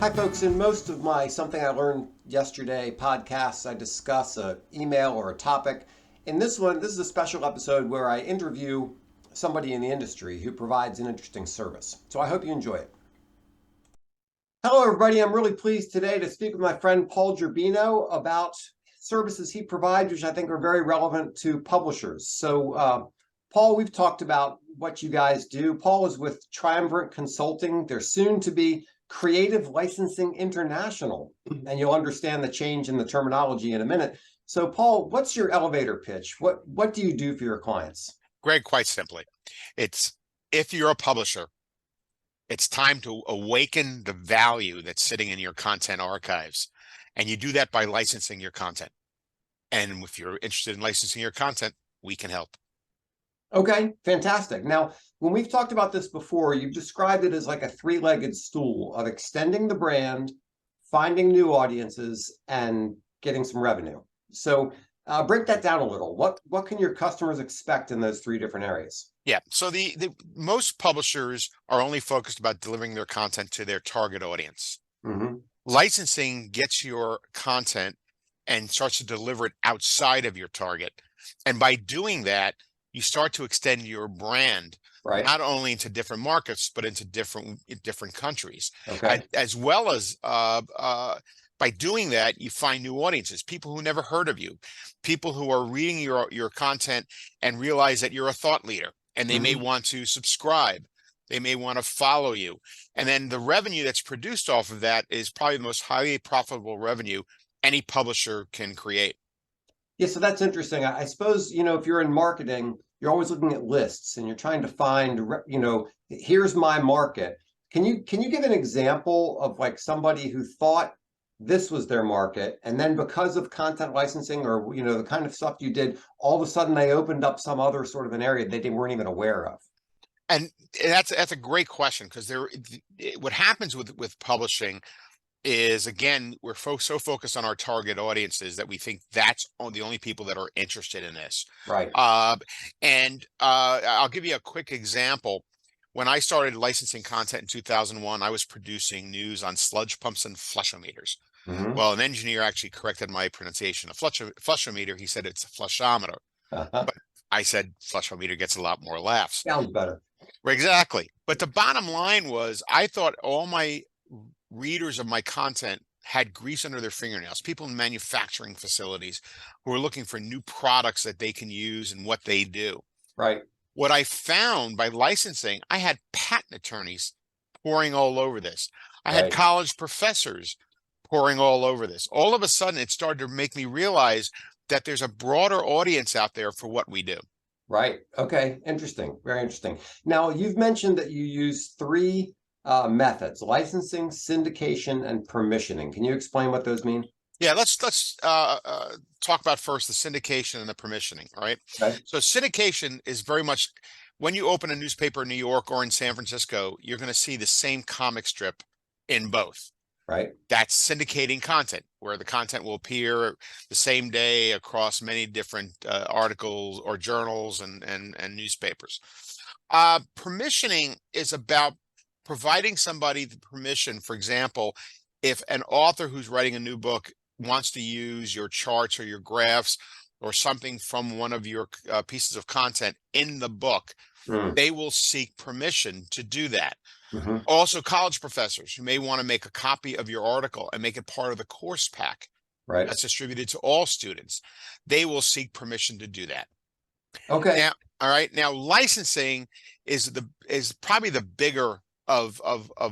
Hi, folks. In most of my Something I Learned Yesterday podcasts, I discuss an email or a topic. In this one, this is a special episode where I interview somebody in the industry who provides an interesting service. So I hope you enjoy it. Hello, everybody. I'm really pleased today to speak with my friend Paul Gerbino about services he provides, which I think are very relevant to publishers. So, Paul, we've talked about what you guys do. Paul is with Triumvirate Consulting. They're soon to be Creative Licensing International, and you'll understand the change in the terminology in a minute. So, Paul, what's your elevator pitch? What do you do for your clients? Greg, quite simply, it's if you're a publisher, it's time to awaken the value that's sitting in your content archives. And you do that by licensing your content. And if you're interested in licensing your content, we can help. Okay, fantastic. Now, when we've talked about this before, you've described it as like a three-legged stool of extending the brand, finding new audiences, and getting some revenue. So break that down a little. What can your customers expect in those three different areas? Yeah. So the most publishers are only focused about delivering their content to their target audience. Mm-hmm. Licensing gets your content and starts to deliver it outside of your target. And by doing that, you start to extend your brand Right. not only into different markets, but into different countries. Okay. As well as by doing that, you find new audiences, people who never heard of you, people who are reading your content and realize that you're a thought leader, and they may want to subscribe. They may want to follow you. And then the revenue that's produced off of that is probably the most highly profitable revenue any publisher can create. Yeah, so that's interesting. I suppose, if you're in marketing, you're always looking at lists and you're trying to find, here's my market. Can you give an example of like somebody who thought this was their market, and then because of content licensing or, the kind of stuff you did, all of a sudden they opened up some other sort of an area they weren't even aware of? And that's a great question, because what happens with publishing is, again, we're so focused on our target audiences that we think that's the only people that are interested in this. Right. I'll give you a quick example. When I started licensing content in 2001, I was producing news on sludge pumps and flushometers. Mm-hmm. Well, an engineer actually corrected my pronunciation. A flushometer, he said it's a flushometer. But I said flushometer gets a lot more laughs. Sounds better. Exactly. But the bottom line was, I thought all my readers of my content had grease under their fingernails, people in manufacturing facilities who are looking for new products that they can use and what they do. Right. What I found by licensing, I had patent attorneys pouring all over this. I had college professors pouring all over this. All of a sudden, it started to make me realize that there's a broader audience out there for what we do. Right. Okay. Interesting. Very interesting. Now, you've mentioned that you use three methods: licensing, syndication, and permissioning. Can you explain what those mean? Yeah, let's talk about first the syndication and the permissioning. All right. Okay. So syndication is very much, when you open a newspaper in New York or in San Francisco, you're going to see the same comic strip in both. Right. That's syndicating content, where the content will appear the same day across many different articles or journals and newspapers. Permissioning is about providing somebody the permission. For example, if an author who's writing a new book wants to use your charts or your graphs or something from one of your pieces of content in the book, they will seek permission to do that. Mm-hmm. Also, college professors who may want to make a copy of your article and make it part of the course pack that's distributed to all students, they will seek permission to do that. Okay. Now, all right. Now, licensing is probably the bigger of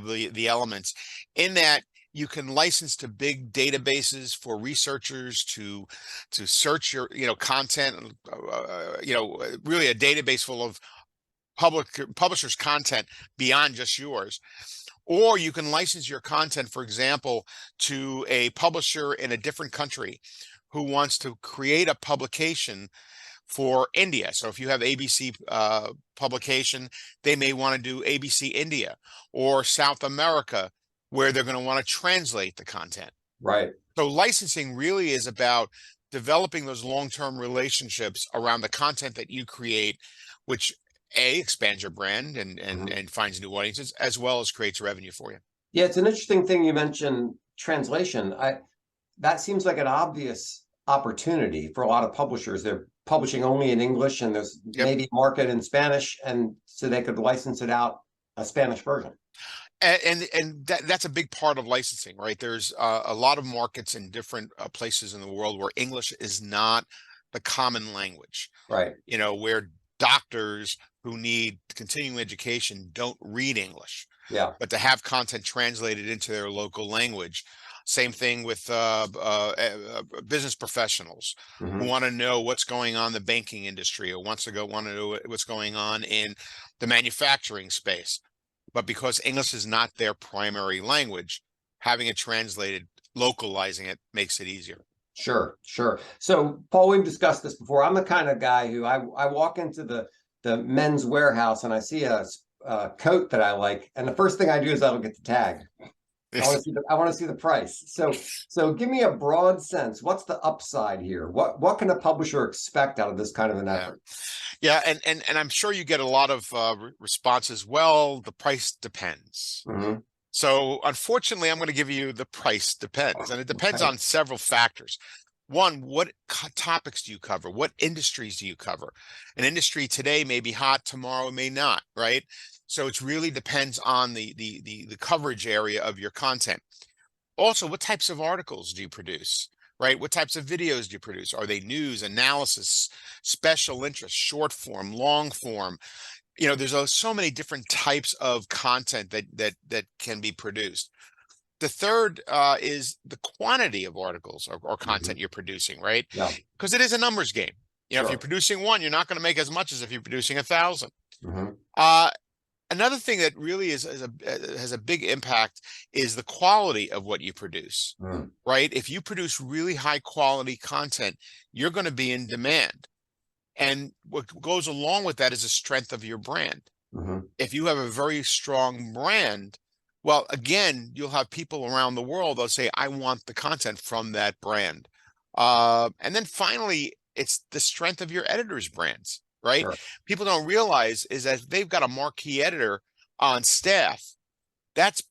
the elements, in that you can license to big databases for researchers to search your content, really a database full of publishers' content beyond just yours. Or you can license your content, for example, to a publisher in a different country who wants to create a publication for India. So if you have ABC publication, they may want to do ABC India or South America, where they're going to want to translate the content. Right. So licensing really is about developing those long-term relationships around the content that you create, which expands your brand and finds new audiences, as well as creates revenue for you. Yeah, it's an interesting thing you mentioned translation. That seems like an obvious opportunity for a lot of publishers. They're publishing only in English and there's Yep. maybe a market in Spanish, and so they could license it out a Spanish version. And that's a big part of licensing, right? There's a lot of markets in different places in the world where English is not the common language, Right. where doctors who need continuing education don't read English, Yeah. but to have content translated into their local language. Same thing with business professionals who Hmm. want to know what's going on in the banking industry, or want to know what's going on in the manufacturing space. But because English is not their primary language, having it translated, localizing it makes it easier. Sure, sure. So, Paul, we've discussed this before. I'm the kind of guy who I walk into the men's warehouse and I see a coat that I like, and the first thing I do is I look at the tag. I want to see the price. So give me a broad sense. What's the upside here? What can a publisher expect out of this kind of an Yeah. effort? Yeah, and I'm sure you get a lot of responses. Well, the price depends. Hmm. So unfortunately, I'm going to give you the price depends, and it depends Okay. on several factors. One, what topics do you cover? What industries do you cover? An industry today may be hot, tomorrow may not, right? So it really depends on the coverage area of your content. Also, what types of articles do you produce? Right? What types of videos do you produce? Are they news, analysis, special interest, short form, long form? There's so many different types of content that can be produced. The third is the quantity of articles or Hmm. content you're producing, right? Yeah. Because it is a numbers game. If you're Sure. producing one, you're not going to make as much as if you're producing 1,000. Hmm. Uh, Another thing that really has a big impact is the quality of what you produce, Hmm. right? If you produce really high quality content, you're going to be in demand. And what goes along with that is the strength of your brand. Hmm. If you have a very strong brand, well, again, you'll have people around the world that'll say, I want the content from that brand. And then finally, it's the strength of your editor's brands, right? Sure. People don't realize is that if they've got a marquee editor on staff, that's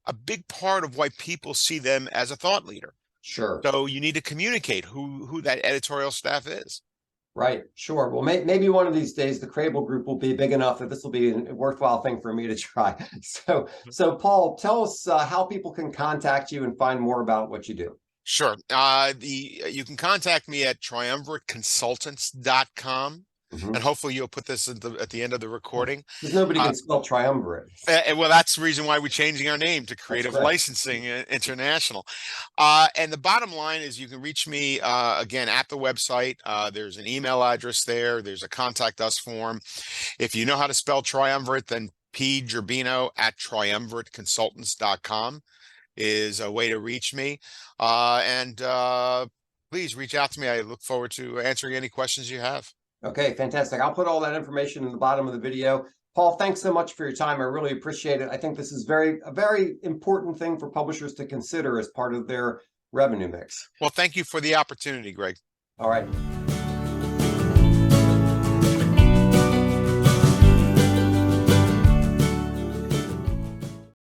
a big part of why people see them as a thought leader. Sure. So you need to communicate who that editorial staff is. Right. Sure. Well, maybe one of these days the Crable Group will be big enough that this will be a worthwhile thing for me to try. So Paul, tell us how people can contact you and find more about what you do. Sure. You can contact me at triumvirateconsultants.com, Hmm. and hopefully you'll put this at the end of the recording. Because nobody Uh, can spell triumvirate. well, that's the reason why we're changing our name to That's Creative correct. Licensing International. And the bottom line is you can reach me again at the website. There's an email address there. There's a contact us form. If you know how to spell triumvirate, then pgerbino at triumvirateconsultants.com is a way to reach me. And please reach out to me. I look forward to answering any questions you have. Okay, fantastic. I'll put all that information in the bottom of the video. Paul, thanks so much for your time. I really appreciate it. I think this is a very important thing for publishers to consider as part of their revenue mix. Well, thank you for the opportunity, Greg. All right.